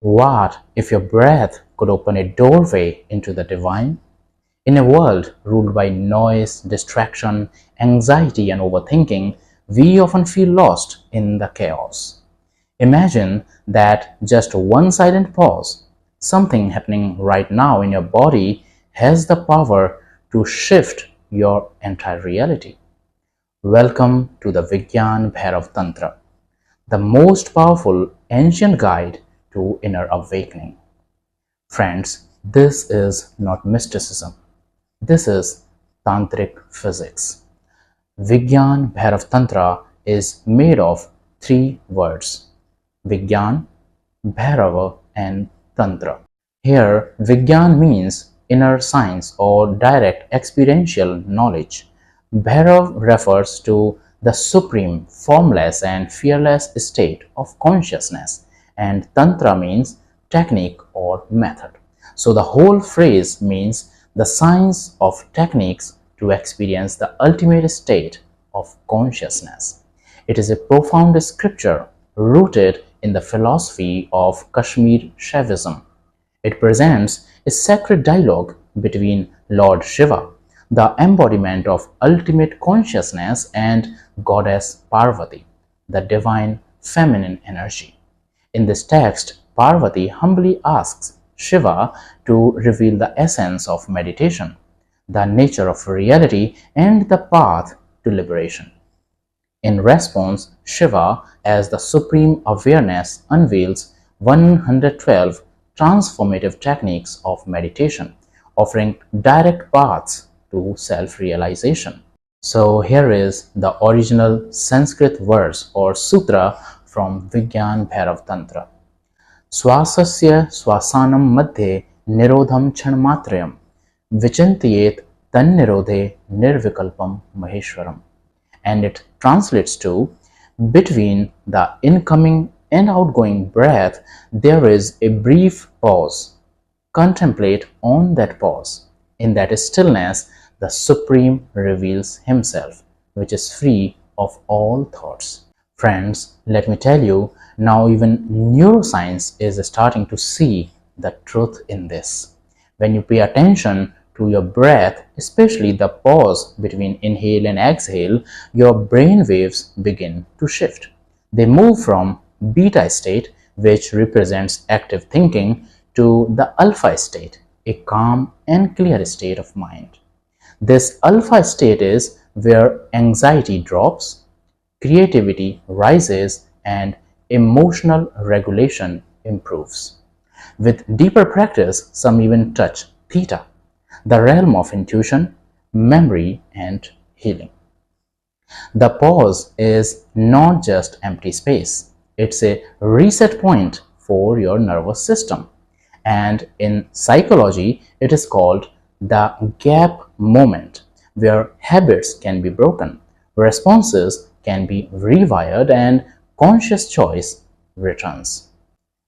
What if your breath could open a doorway into the divine? In a world ruled by noise, distraction, anxiety, and overthinking, we often feel lost in the chaos. Imagine that just one silent pause, something happening right now in your body, has the power to shift your entire reality. Welcome to the Vigyaan Bhairav Tantra, the most powerful ancient guide to inner awakening. Friends, this is not mysticism. This is tantric physics. Vigyaan Bhairav Tantra is made of three words: Vigyan, Bhairava, and Tantra. Here, Vigyan means inner science or direct experiential knowledge. Bhairav refers to the supreme, formless, and fearless state of consciousness, and Tantra means technique or method. So the whole phrase means the science of techniques to experience the ultimate state of consciousness. It is a profound scripture rooted in the philosophy of Kashmir Shaivism. It presents a sacred dialogue between Lord Shiva, the embodiment of ultimate consciousness, and Goddess Parvati, the divine feminine energy. In this text, Parvati humbly asks Shiva to reveal the essence of meditation, the nature of reality, and the path to liberation. In response, Shiva, as the supreme awareness, unveils 112 transformative techniques of meditation, offering direct paths to self-realization. So here is the original Sanskrit verse or sutra from Vigyaan Bhairav Tantra. Swasasya swasanam madhye nirodham chanmatrayam vichintiyet tannirodhe nirvikalpam maheshwaram. And it translates to, between the incoming and outgoing breath, there is a brief pause. Contemplate on that pause. In that stillness, the Supreme reveals Himself, which is free of all thoughts. Friends, let me tell you, now even neuroscience is starting to see the truth in this. When you pay attention to your breath, especially the pause between inhale and exhale, your brain waves begin to shift. They move from beta state, which represents active thinking, to the alpha state, a calm and clear state of mind. This alpha state is where anxiety drops, creativity rises, and emotional regulation improves. With deeper practice, some even touch theta, the realm of intuition, memory, and healing. The pause is not just empty space. It's a reset point for your nervous system. And in psychology, it is called the gap moment, where habits can be broken, responses can be rewired, and conscious choice returns.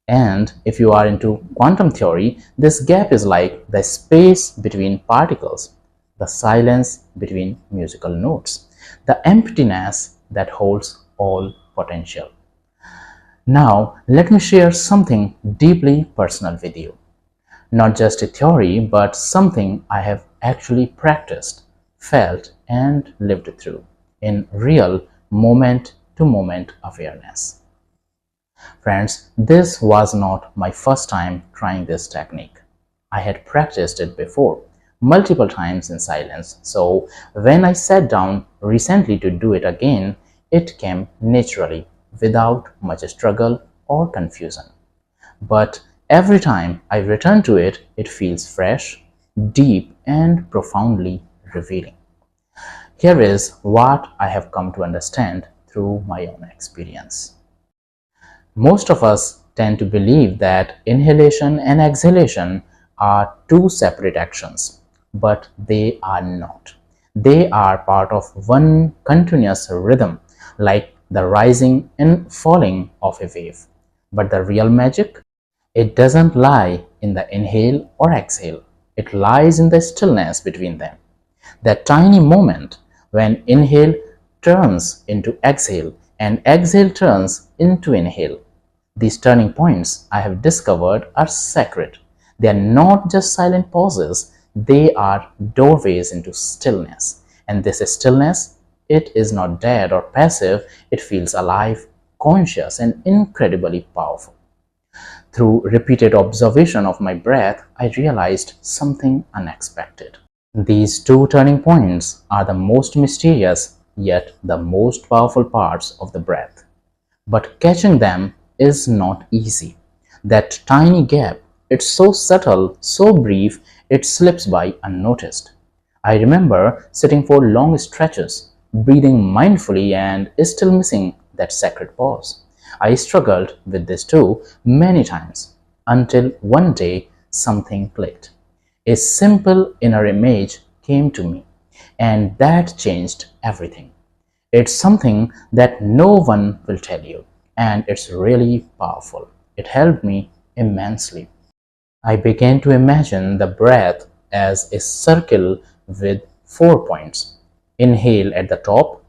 And if you are into quantum theory, this gap is like the space between particles, the silence between musical notes, the emptiness that holds all potential. Now, let me share something deeply personal with you. Not just a theory, but something I have actually practiced, felt, and lived through in real moment-to-moment awareness. Friends, this was not my first time trying this technique. I had practiced it before, multiple times in silence, so when I sat down recently to do it again, it came naturally, without much struggle or confusion. But every time I return to it, it feels fresh, deep, and profoundly revealing. Here is what I have come to understand through my own experience. Most of us tend to believe that inhalation and exhalation are two separate actions, but they are not. They are part of one continuous rhythm, like the rising and falling of a wave. But the real magic? It doesn't lie in the inhale or exhale. It lies in the stillness between them. That tiny moment when inhale turns into exhale and exhale turns into inhale. These turning points, I have discovered, are sacred. They are not just silent pauses, they are doorways into stillness. And this stillness, it is not dead or passive, it feels alive, conscious, and incredibly powerful. Through repeated observation of my breath, I realized something unexpected. These two turning points are the most mysterious yet the most powerful parts of the breath. But catching them is not easy. That tiny gap, it's so subtle, so brief, it slips by unnoticed. I remember sitting for long stretches, breathing mindfully and still missing that sacred pause. I struggled with this too many times until one day something clicked. A simple inner image came to me, and that changed everything. It's something that no one will tell you, and it's really powerful. It helped me immensely. I began to imagine the breath as a circle with 4 points. Inhale at the top,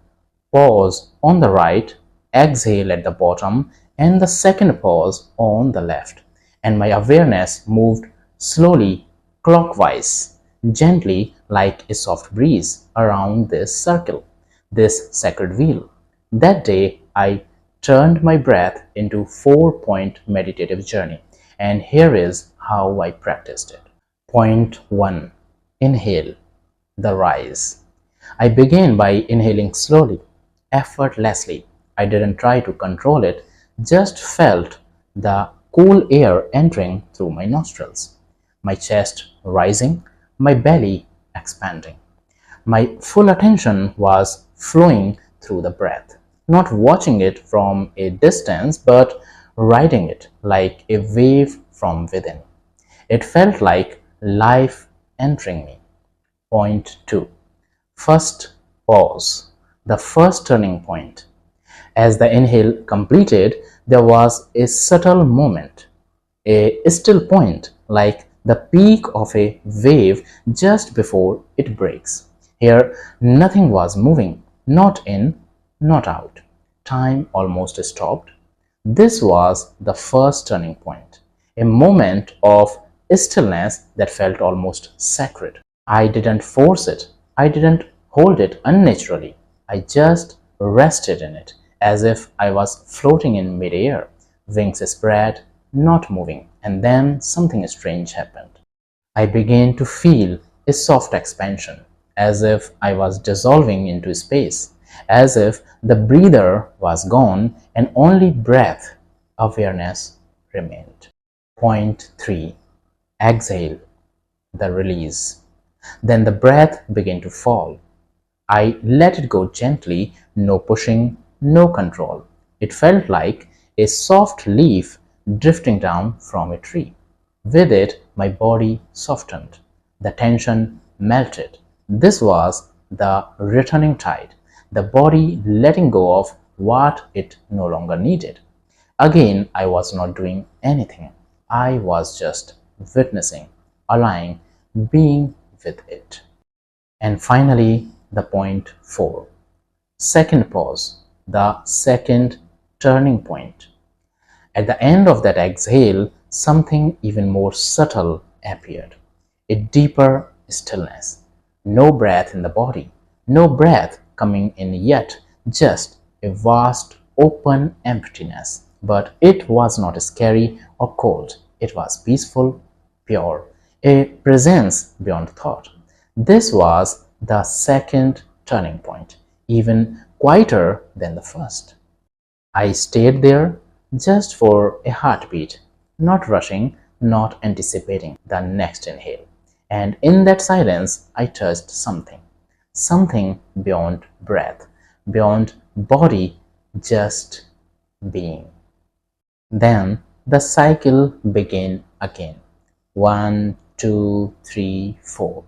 pause on the right, exhale at the bottom, and the second pause on the left. And my awareness moved slowly clockwise, gently like a soft breeze around this circle, this sacred wheel. That day, I turned my breath into 4-point meditative journey, and here is how I practiced it. Point 1. Inhale, the rise. I began by inhaling slowly, effortlessly. I didn't try to control it, just felt the cool air entering through my nostrils, my chest rising, my belly expanding. My full attention was flowing through the breath, not watching it from a distance, but riding it like a wave from within. It felt like life entering me. Point 2. First pause, the first turning point. As the inhale completed, there was a subtle moment, a still point, like the peak of a wave just before it breaks. Here, nothing was moving, not in, not out. Time almost stopped. This was the first turning point, a moment of stillness that felt almost sacred. I didn't force it, I didn't hold it unnaturally. I just rested in it as if I was floating in midair, wings spread, not moving, and then something strange happened. I began to feel a soft expansion, as if I was dissolving into space, as if the breather was gone and only breath, awareness remained. Point 3. Exhale, the release. Then the breath began to fall. I let it go gently, no pushing, no control. It felt like a soft leaf drifting down from a tree. With it, my body softened. The tension melted. This was the returning tide, the body letting go of what it no longer needed. Again, I was not doing anything. I was just witnessing, allowing, being with it. And finally, the point 4. Second pause, the second turning point. At the end of that exhale, something even more subtle appeared. A deeper stillness. No breath in the body, no breath coming in yet, just a vast open emptiness. But it was not scary or cold. It was peaceful, pure, a presence beyond thought. This was the second turning point, even quieter than the first. I stayed there just for a heartbeat, not rushing, not anticipating the next inhale. And in that silence, I touched something, something beyond breath, beyond body, just being. Then the cycle began again. 1, 2, 3, 4.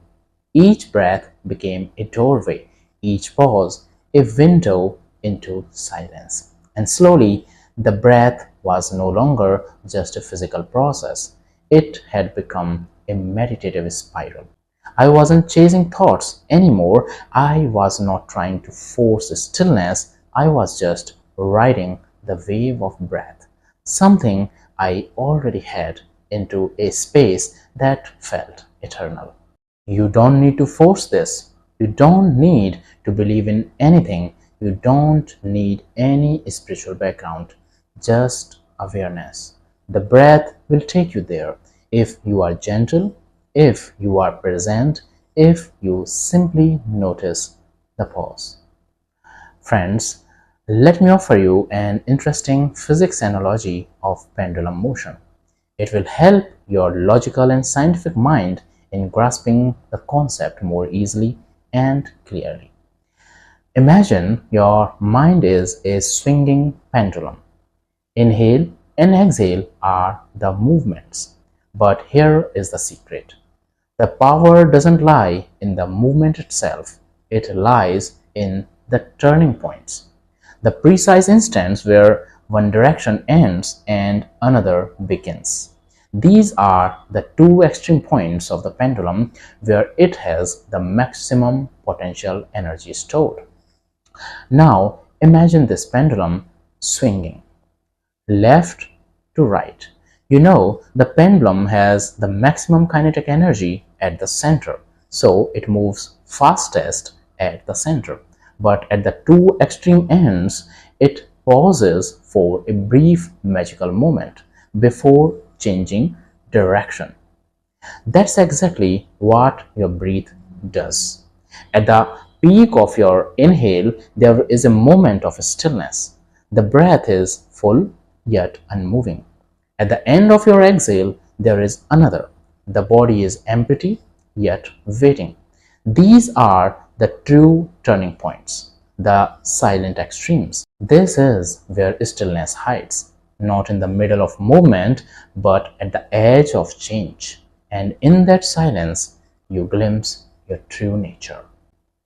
Each breath became a doorway, each pause a window into silence. And slowly, the breath was no longer just a physical process. It had become a meditative spiral. I wasn't chasing thoughts anymore. I was not trying to force stillness. I was just riding the wave of breath, something I already had, into a space that felt eternal. You don't need to force this. You don't need to believe in anything. You don't need any spiritual background. Just awareness. The breath will take you there if you are gentle, if you are present, if you simply notice the pause. Friends, let me offer you an interesting physics analogy of pendulum motion. It will help your logical and scientific mind in grasping the concept more easily and clearly. Imagine your mind is a swinging pendulum. Inhale and exhale are the movements. But here is the secret. The power doesn't lie in the movement itself, it lies in the turning points, the precise instants where one direction ends and another begins. These are the two extreme points of the pendulum where it has the maximum potential energy stored. Now imagine this pendulum swinging left to right. You know, the pendulum has the maximum kinetic energy at the center, so it moves fastest at the center. But at the two extreme ends, it pauses for a brief magical moment before changing direction. That's exactly what your breath does. At the peak of your inhale, there is a moment of stillness. The breath is full yet unmoving. At the end of your exhale, there is another. The body is empty yet waiting. These are the true turning points, the silent extremes. This is where stillness hides, not in the middle of movement, but at the edge of change. And in that silence, you glimpse your true nature.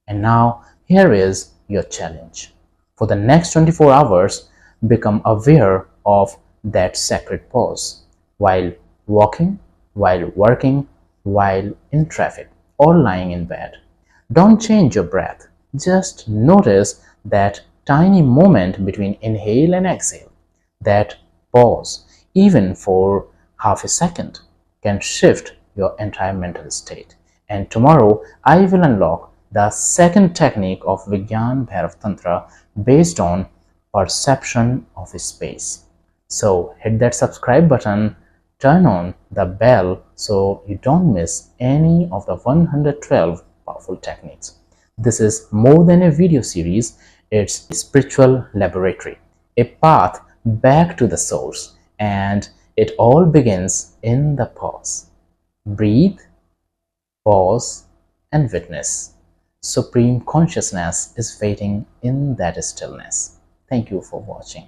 And now, here is your challenge. For the next 24 hours, become aware of that sacred pause while walking, while working, while in traffic, or lying in bed. Don't change your breath. Just notice that tiny moment between inhale and exhale. That pause, even for half a second, can shift your entire mental state. And tomorrow, I will unlock the second technique of Vigyaan Bhairav Tantra based on perception of space. So hit that subscribe button, turn on the bell so you don't miss any of the 112 powerful techniques. This is more than a video series, it's a spiritual laboratory, a path back to the source, and it all begins in the pause. Breathe, pause, and witness. Supreme consciousness is waiting in that stillness. Thank you for watching.